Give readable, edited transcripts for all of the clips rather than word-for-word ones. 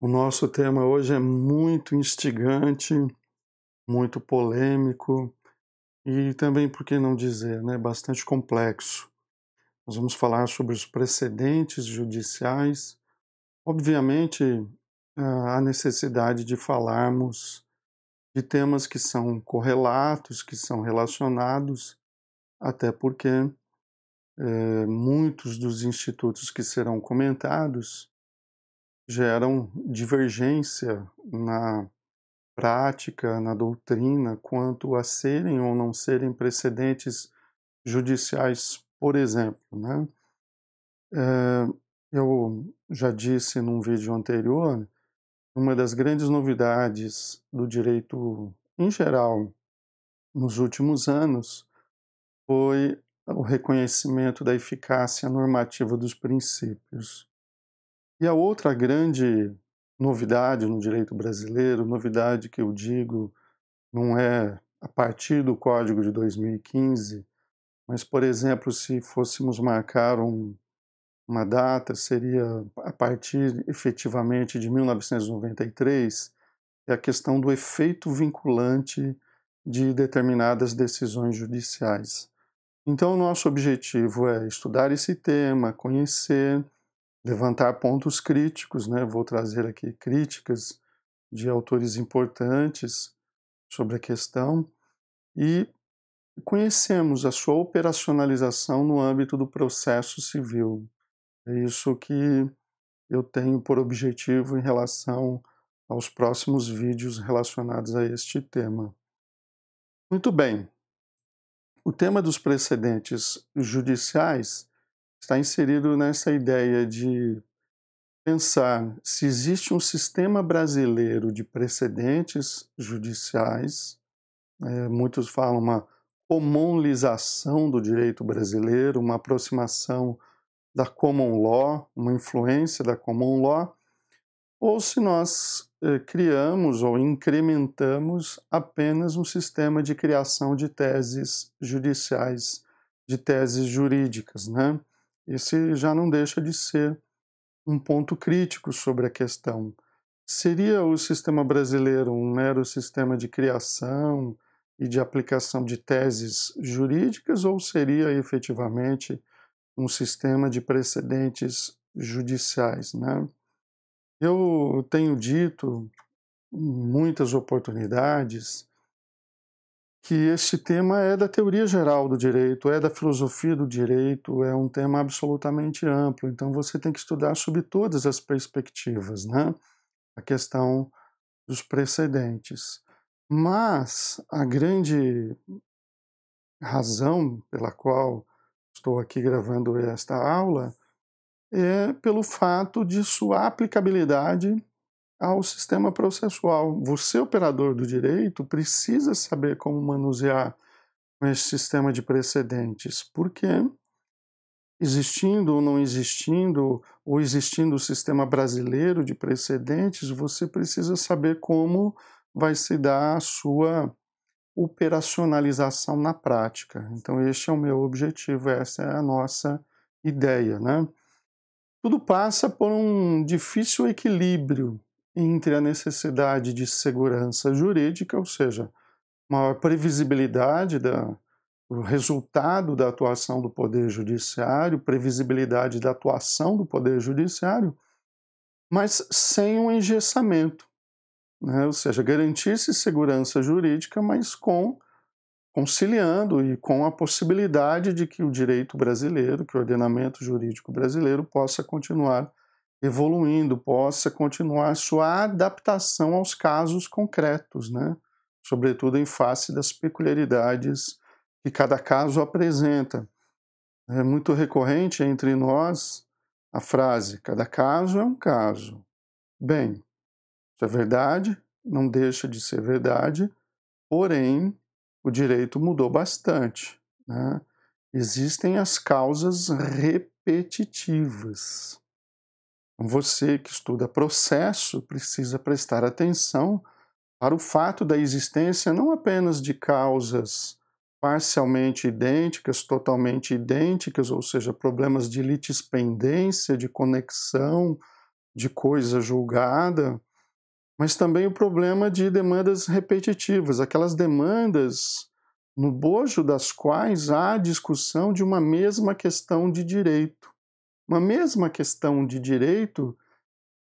O nosso tema hoje é muito instigante, muito polêmico e também, por que não dizer, né, bastante complexo. Nós vamos falar sobre os precedentes judiciais. Obviamente, há necessidade de falarmos de temas que são correlatos, que são relacionados, até porque muitos dos institutos que serão comentados geram divergência na prática, na doutrina, quanto a serem ou não serem precedentes judiciais, por exemplo, né? Eu já disse num vídeo anterior, uma das grandes novidades do direito em geral nos últimos anos foi o reconhecimento da eficácia normativa dos princípios. E a outra grande novidade no direito brasileiro, novidade que eu digo não é a partir do Código de 2015, mas, por exemplo, se fôssemos marcar uma data, seria a partir efetivamente de 1993, é a questão do efeito vinculante de determinadas decisões judiciais. Então, o nosso objetivo é estudar esse tema, conhecer, levantar pontos críticos, né? Vou trazer aqui críticas de autores importantes sobre a questão e conhecemos a sua operacionalização no âmbito do processo civil. É isso que eu tenho por objetivo em relação aos próximos vídeos relacionados a este tema. Muito bem, o tema dos precedentes judiciais está inserido nessa ideia de pensar se existe um sistema brasileiro de precedentes judiciais. Muitos falam uma comunalização do direito brasileiro, uma aproximação da common law, uma influência da common law, ou se nós criamos ou incrementamos apenas um sistema de criação de teses judiciais, de teses jurídicas, né? Esse já não deixa de ser um ponto crítico sobre a questão. Seria o sistema brasileiro um mero sistema de criação e de aplicação de teses jurídicas ou seria efetivamente um sistema de precedentes judiciais, né? Eu tenho dito em muitas oportunidades que este tema é da teoria geral do direito, é da filosofia do direito, é um tema absolutamente amplo, então você tem que estudar sob todas as perspectivas, né? A questão dos precedentes. Mas a grande razão pela qual estou aqui gravando esta aula é pelo fato de sua aplicabilidade ao sistema processual. Você, operador do direito, precisa saber como manusear esse sistema de precedentes, porque existindo ou não existindo, ou existindo o sistema brasileiro de precedentes, você precisa saber como vai se dar a sua operacionalização na prática. Então, este é o meu objetivo, essa é a nossa ideia, né? Tudo passa por um difícil equilíbrio entre a necessidade de segurança jurídica, ou seja, maior previsibilidade do resultado da atuação do Poder Judiciário, previsibilidade da atuação do Poder Judiciário, mas sem um engessamento, né? Ou seja, garantir-se segurança jurídica, mas conciliando e com a possibilidade de que o direito brasileiro, que o ordenamento jurídico brasileiro possa continuar evoluindo, possa continuar sua adaptação aos casos concretos, né? Sobretudo em face das peculiaridades que cada caso apresenta. É muito recorrente entre nós a frase: cada caso é um caso. Bem, isso é verdade, não deixa de ser verdade, porém, o direito mudou bastante, né? Existem as causas repetitivas. Você que estuda processo precisa prestar atenção para o fato da existência não apenas de causas parcialmente idênticas, totalmente idênticas, ou seja, problemas de litispendência, de conexão, de coisa julgada, mas também o problema de demandas repetitivas, aquelas demandas no bojo das quais há discussão de uma mesma questão de direito. Uma mesma questão de direito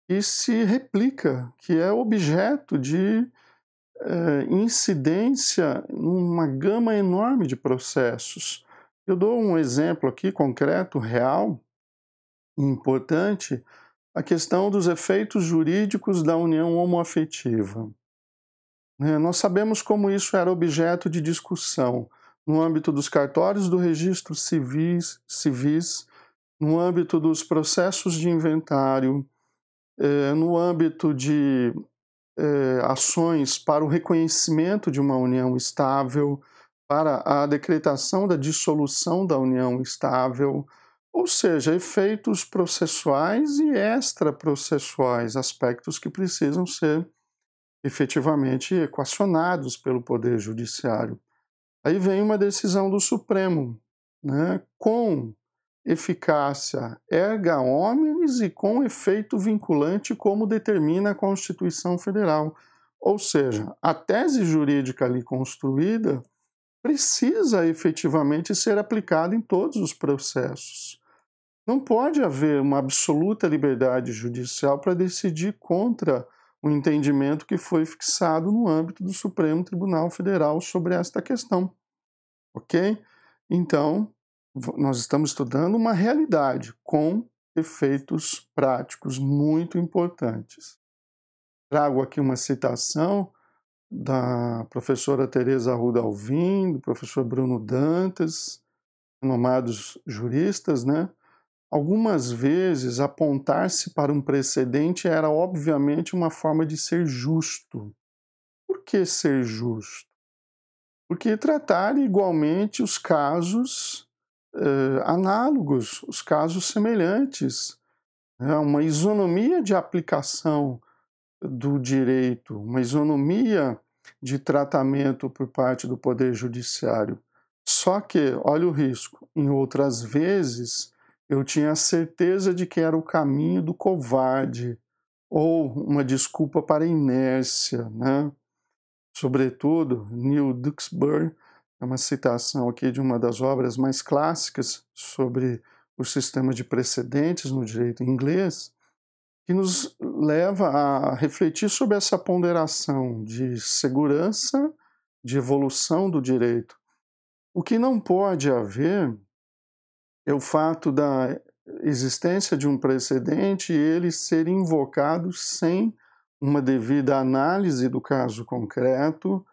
que se replica, que é objeto de incidência numa gama enorme de processos. Eu dou um exemplo aqui concreto, real, importante, a questão dos efeitos jurídicos da união homoafetiva. Nós sabemos como isso era objeto de discussão no âmbito dos cartórios do registro civis, no âmbito dos processos de inventário, no âmbito de ações para o reconhecimento de uma união estável, para a decretação da dissolução da união estável, ou seja, efeitos processuais e extraprocessuais, aspectos que precisam ser efetivamente equacionados pelo Poder Judiciário. Aí vem uma decisão do Supremo, né, com eficácia erga omnes e com efeito vinculante, como determina a Constituição Federal. Ou seja, a tese jurídica ali construída precisa efetivamente ser aplicada em todos os processos. Não pode haver uma absoluta liberdade judicial para decidir contra o entendimento que foi fixado no âmbito do Supremo Tribunal Federal sobre esta questão. Ok? Então, nós estamos estudando uma realidade com efeitos práticos muito importantes. Trago aqui uma citação da professora Teresa Arruda Alvim, do professor Bruno Dantas, renomados juristas, né? Algumas vezes, apontar-se para um precedente era obviamente uma forma de ser justo. Por que ser justo? Porque tratar igualmente os casos análogos, os casos semelhantes, né? Uma isonomia de aplicação do direito, uma isonomia de tratamento por parte do Poder Judiciário. Só que, olha o risco, em outras vezes eu tinha a certeza de que era o caminho do covarde ou uma desculpa para a inércia, né? Sobretudo, Neil Duxbury, é uma citação aqui de uma das obras mais clássicas sobre o sistema de precedentes no direito inglês, que nos leva a refletir sobre essa ponderação de segurança, de evolução do direito. O que não pode haver é o fato da existência de um precedente e ele ser invocado sem uma devida análise do caso concreto,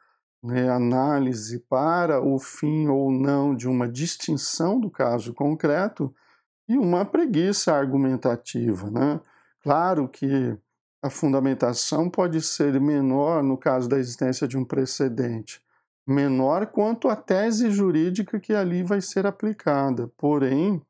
né, análise para o fim ou não de uma distinção do caso concreto e uma preguiça argumentativa, né? Claro que a fundamentação pode ser menor no caso da existência de um precedente, menor quanto à tese jurídica que ali vai ser aplicada, porém,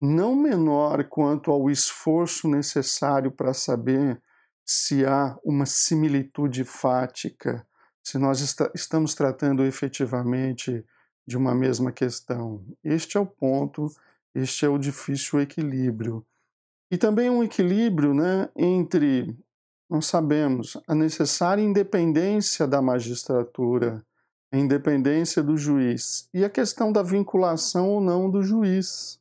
não menor quanto ao esforço necessário para saber se há uma similitude fática, se nós estamos tratando efetivamente de uma mesma questão. Este é o ponto, este é o difícil equilíbrio. E também um equilíbrio, né, entre, nós sabemos, a necessária independência da magistratura, a independência do juiz, e a questão da vinculação ou não do juiz.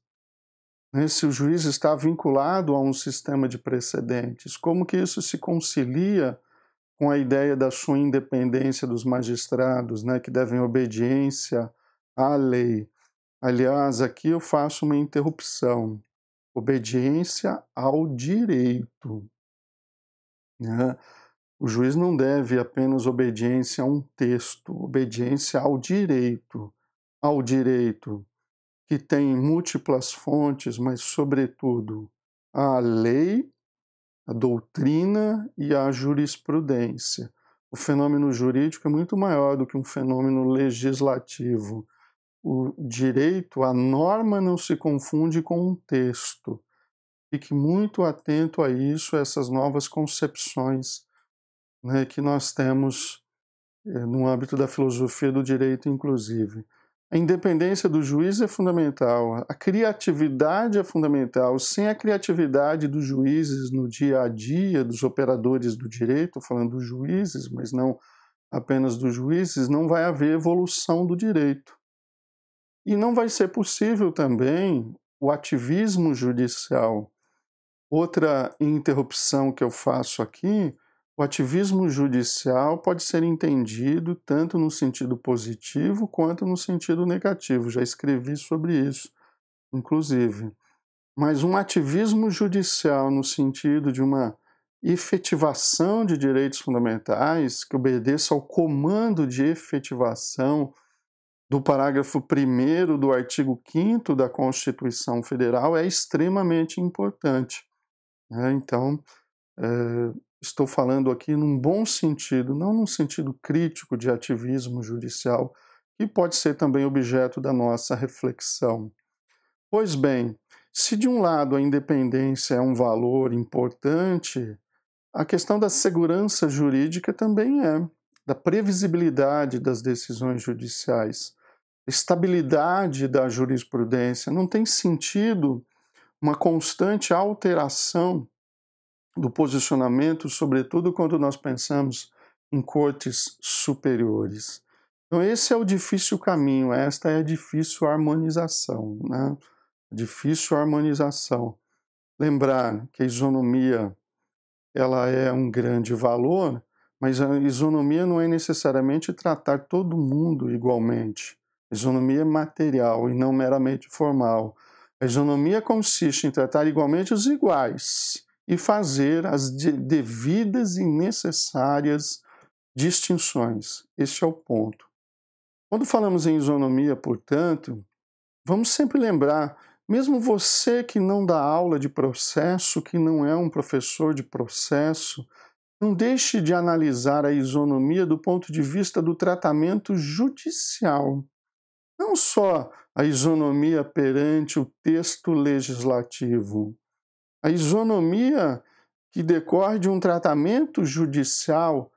Né, se o juiz está vinculado a um sistema de precedentes, como que isso se concilia com a ideia da sua independência dos magistrados, né, que devem obediência à lei. Aliás, aqui eu faço uma interrupção. Obediência ao direito, né? O juiz não deve apenas obediência a um texto, obediência ao direito que tem múltiplas fontes, mas, sobretudo, à lei, à doutrina e à jurisprudência. O fenômeno jurídico é muito maior do que um fenômeno legislativo. O direito, a norma não se confunde com um texto. Fique muito atento a isso, a essas novas concepções, né, que nós temos no âmbito da filosofia do direito, inclusive. A independência do juiz é fundamental, a criatividade é fundamental. Sem a criatividade dos juízes no dia a dia, dos operadores do direito, falando dos juízes, mas não apenas dos juízes, não vai haver evolução do direito. E não vai ser possível também o ativismo judicial. Outra interrupção que eu faço aqui, o ativismo judicial pode ser entendido tanto no sentido positivo quanto no sentido negativo. Já escrevi sobre isso, inclusive. Mas um ativismo judicial no sentido de uma efetivação de direitos fundamentais, que obedeça ao comando de efetivação do parágrafo 1º do artigo 5º da Constituição Federal, é extremamente importante. Então, estou falando aqui num bom sentido, não num sentido crítico de ativismo judicial, que pode ser também objeto da nossa reflexão. Pois bem, se de um lado a independência é um valor importante, a questão da segurança jurídica também é, da previsibilidade das decisões judiciais, estabilidade da jurisprudência. Não tem sentido uma constante alteração do posicionamento, sobretudo quando nós pensamos em cortes superiores. Então esse é o difícil caminho, esta é a difícil harmonização, né? Difícil harmonização. Lembrar que a isonomia ela é um grande valor, mas a isonomia não é necessariamente tratar todo mundo igualmente. A isonomia é material e não meramente formal. A isonomia consiste em tratar igualmente os iguais e fazer as devidas e necessárias distinções. Este é o ponto. Quando falamos em isonomia, portanto, vamos sempre lembrar, mesmo você que não dá aula de processo, que não é um professor de processo, não deixe de analisar a isonomia do ponto de vista do tratamento judicial. Não só a isonomia perante o texto legislativo. A isonomia que decorre de um tratamento judicial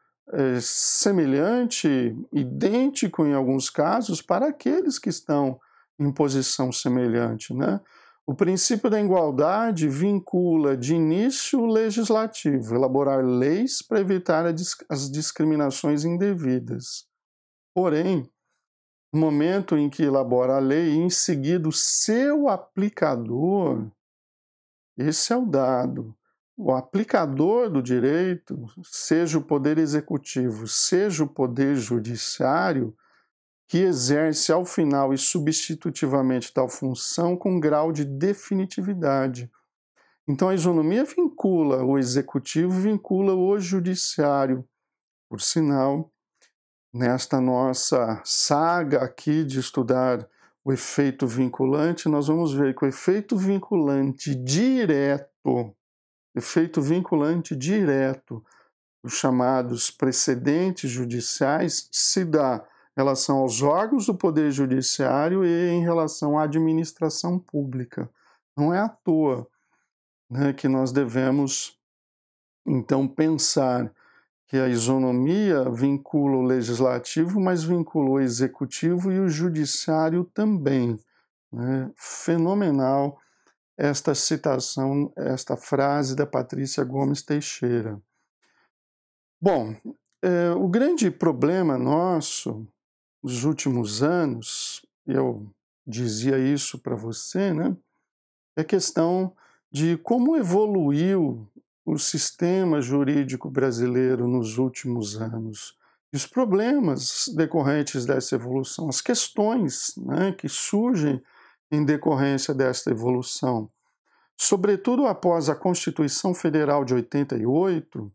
semelhante, idêntico em alguns casos, para aqueles que estão em posição semelhante, né? O princípio da igualdade vincula de início o legislativo, elaborar leis para evitar as discriminações indevidas. Porém, no momento em que elabora a lei, em seguida o seu aplicador, esse é o dado. O aplicador do direito, seja o poder executivo, seja o poder judiciário, que exerce ao final e substitutivamente tal função com grau de definitividade. Então a isonomia vincula o executivo, vincula o judiciário. Por sinal, nesta nossa saga aqui de estudar o efeito vinculante, nós vamos ver que o efeito vinculante direto, os chamados precedentes judiciais, se dá em relação aos órgãos do Poder Judiciário e em relação à administração pública. Não é à toa, né, que nós devemos, então, pensar que a isonomia vincula o legislativo, mas vincula o executivo e o judiciário também. Né? Fenomenal esta citação, esta frase da Patrícia Gomes Teixeira. Bom, o grande problema nosso nos últimos anos, eu dizia isso para você, né, é a questão de como evoluiu o sistema jurídico brasileiro nos últimos anos. E os problemas decorrentes dessa evolução, as questões, né, que surgem em decorrência desta evolução. Sobretudo após a Constituição Federal de 88,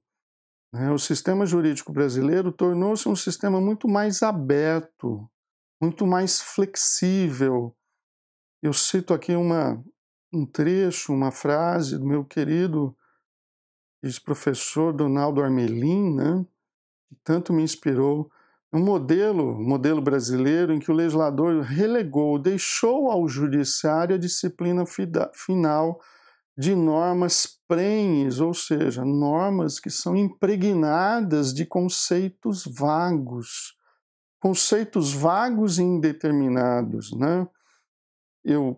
o sistema jurídico brasileiro tornou-se um sistema muito mais aberto, muito mais flexível. Eu cito aqui um trecho, uma frase do meu querido ex-professor Donaldo Armelin, né, que tanto me inspirou. Um modelo brasileiro em que o legislador deixou ao judiciário a disciplina final de normas prenhes, ou seja, normas que são impregnadas de conceitos vagos, conceitos vagos e indeterminados, né?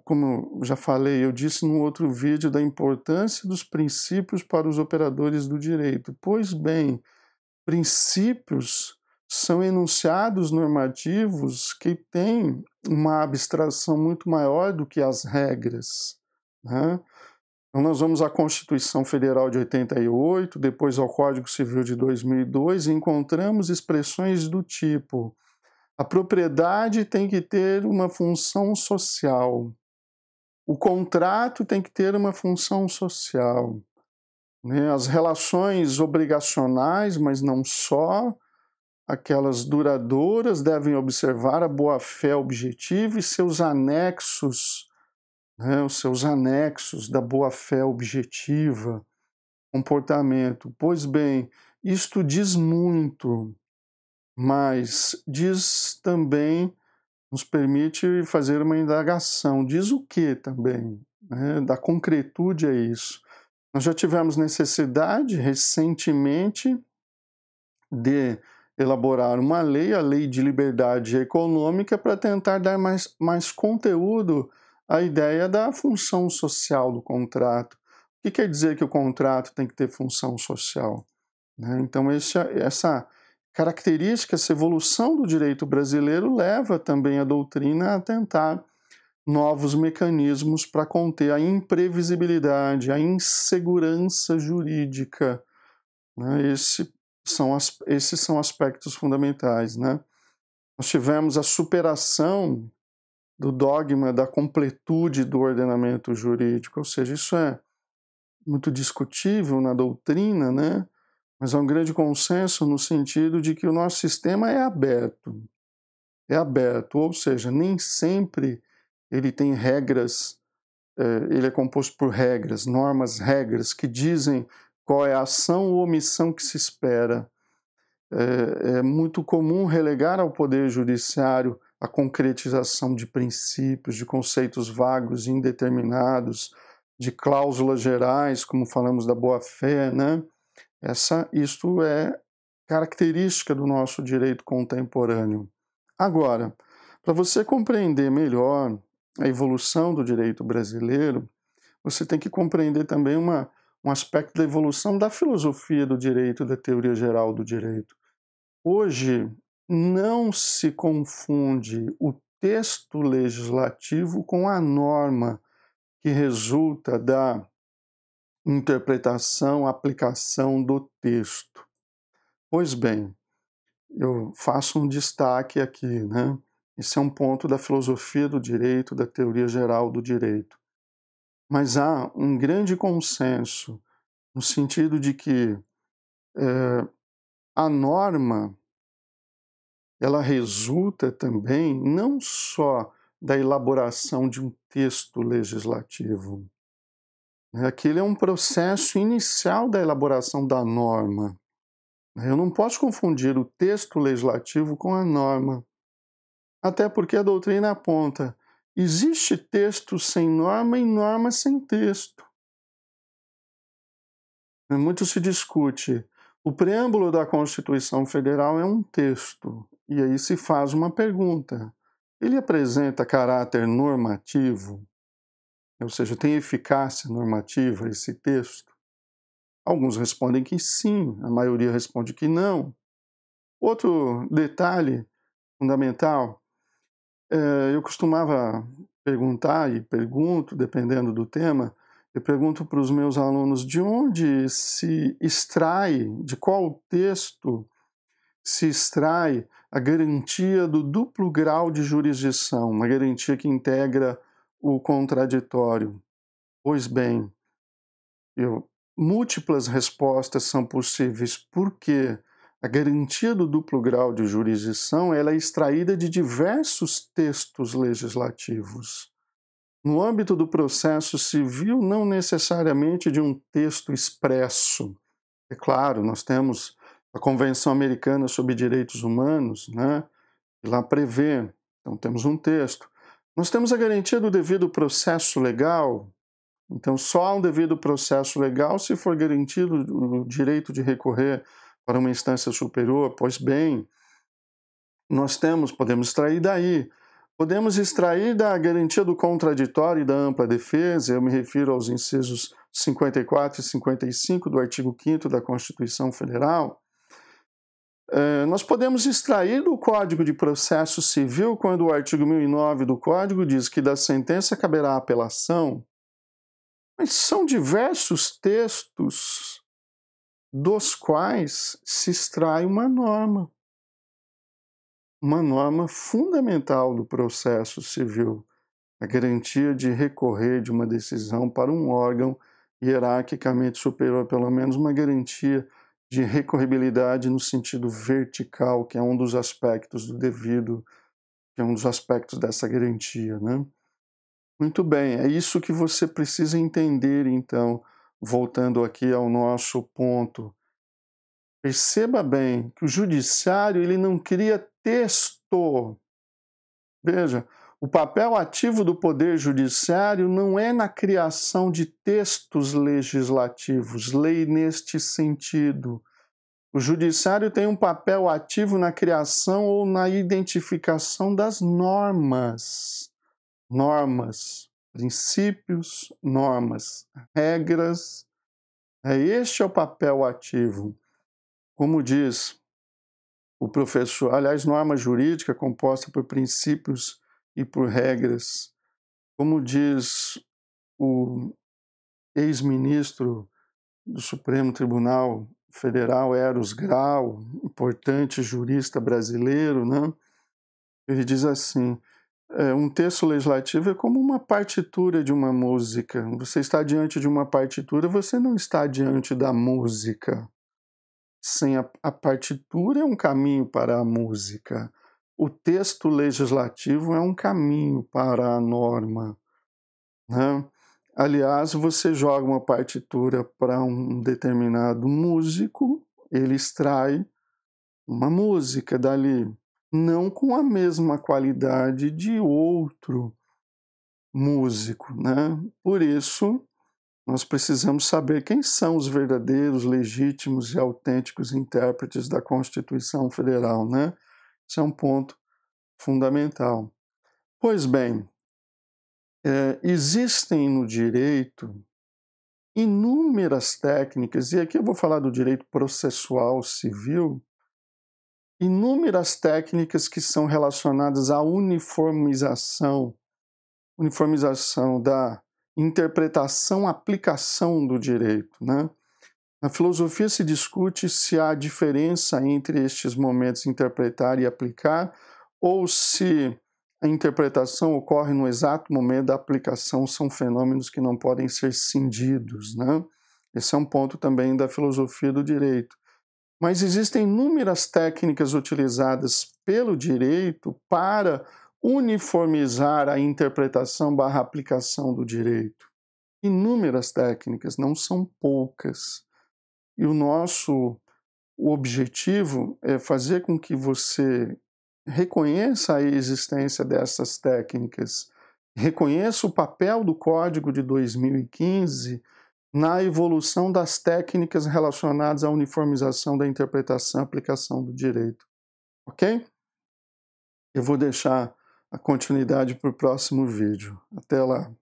Como eu já falei, eu disse num outro vídeo da importância dos princípios para os operadores do direito. Pois bem, princípios são enunciados normativos que têm uma abstração muito maior do que as regras, né? Então nós vamos à Constituição Federal de 88, depois ao Código Civil de 2002, e encontramos expressões do tipo: a propriedade tem que ter uma função social, o contrato tem que ter uma função social, né? As relações obrigacionais, mas não só, aquelas duradouras, devem observar a boa-fé objetiva e seus anexos, né? Os seus anexos da boa-fé objetiva, comportamento. Pois bem, isto diz muito, mas diz também, nos permite fazer uma indagação. Diz o que também, né? Da concretude a isso. Nós já tivemos necessidade, recentemente, de elaborar uma lei, a Lei de Liberdade Econômica, para tentar dar mais conteúdo à ideia da função social do contrato. O que quer dizer que o contrato tem que ter função social, né? Então, essa característica, essa evolução do direito brasileiro leva também a doutrina a tentar novos mecanismos para conter a imprevisibilidade, a insegurança jurídica, né? Esses são aspectos fundamentais, né? Nós tivemos a superação do dogma da completude do ordenamento jurídico, ou seja, isso é muito discutível na doutrina, né? Mas há um grande consenso no sentido de que o nosso sistema é aberto, ou seja, nem sempre ele tem regras, ele é composto por regras, normas, regras, que dizem qual é a ação ou omissão que se espera. É muito comum relegar ao Poder Judiciário a concretização de princípios, de conceitos vagos e indeterminados, de cláusulas gerais, como falamos da boa-fé, né? Isto é característica do nosso direito contemporâneo. Agora, para você compreender melhor a evolução do direito brasileiro, você tem que compreender também um aspecto da evolução da filosofia do direito, da teoria geral do direito. Hoje, não se confunde o texto legislativo com a norma que resulta da interpretação, aplicação do texto. Pois bem, eu faço um destaque aqui, né? Esse é um ponto da filosofia do direito, da teoria geral do direito. Mas há um grande consenso no sentido de que a norma, ela resulta também não só da elaboração de um texto legislativo. Aquele é um processo inicial da elaboração da norma. Eu não posso confundir o texto legislativo com a norma, até porque a doutrina aponta: existe texto sem norma e norma sem texto. Muito se discute. O preâmbulo da Constituição Federal é um texto, e aí se faz uma pergunta: ele apresenta caráter normativo? Ou seja, tem eficácia normativa esse texto? Alguns respondem que sim, a maioria responde que não. Outro detalhe fundamental, eu costumava perguntar, e pergunto, dependendo do tema, eu pergunto para os meus alunos de onde se extrai, de qual texto se extrai a garantia do duplo grau de jurisdição, uma garantia que integra o contraditório. Pois bem, múltiplas respostas são possíveis, porque a garantia do duplo grau de jurisdição ela é extraída de diversos textos legislativos. No âmbito do processo civil, não necessariamente de um texto expresso. É claro, nós temos a Convenção Americana sobre Direitos Humanos, né, que lá prevê, então temos um texto. Nós temos a garantia do devido processo legal. Então, só há um devido processo legal se for garantido o direito de recorrer para uma instância superior. Pois bem, podemos extrair daí. Podemos extrair da garantia do contraditório e da ampla defesa, eu me refiro aos incisos 54 e 55 do artigo 5º da Constituição Federal. Nós podemos extrair do Código de Processo Civil, quando o artigo 1009 do Código diz que da sentença caberá apelação, mas são diversos textos dos quais se extrai uma norma fundamental do processo civil, a garantia de recorrer de uma decisão para um órgão hierarquicamente superior, pelo menos uma garantia de recorribilidade no sentido vertical, que é um dos aspectos do devido, que é um dos aspectos dessa garantia, né? Muito bem, é isso que você precisa entender, então, voltando aqui ao nosso ponto. Perceba bem que o judiciário ele não cria texto. Veja, o papel ativo do Poder Judiciário não é na criação de textos legislativos, lei neste sentido. O Judiciário tem um papel ativo na criação ou na identificação das normas. Normas, princípios, normas, regras. Este é o papel ativo. Como diz o professor, aliás, norma jurídica composta por princípios e por regras. Como diz o ex-ministro do Supremo Tribunal Federal, Eros Grau, importante jurista brasileiro, né? Ele diz assim, um texto legislativo é como uma partitura de uma música. Você está diante de uma partitura, você não está diante da música. Sem a partitura é um caminho para a música. O texto legislativo é um caminho para a norma, né? Aliás, você joga uma partitura para um determinado músico, ele extrai uma música dali, não com a mesma qualidade de outro músico, né? Por isso, nós precisamos saber quem são os verdadeiros, legítimos e autênticos intérpretes da Constituição Federal, né? Isso é um ponto fundamental. Pois bem, existem no direito inúmeras técnicas, e aqui eu vou falar do direito processual civil, inúmeras técnicas que são relacionadas à uniformização da interpretação, aplicação do direito, né? Na filosofia se discute se há diferença entre estes momentos interpretar e aplicar, ou se a interpretação ocorre no exato momento da aplicação, são fenômenos que não podem ser cindidos, né? Esse é um ponto também da filosofia do direito. Mas existem inúmeras técnicas utilizadas pelo direito para uniformizar a interpretação / aplicação do direito. Inúmeras técnicas, não são poucas. E o objetivo é fazer com que você reconheça a existência dessas técnicas, reconheça o papel do Código de 2015 na evolução das técnicas relacionadas à uniformização da interpretação e aplicação do direito. Ok? Eu vou deixar a continuidade para o próximo vídeo. Até lá.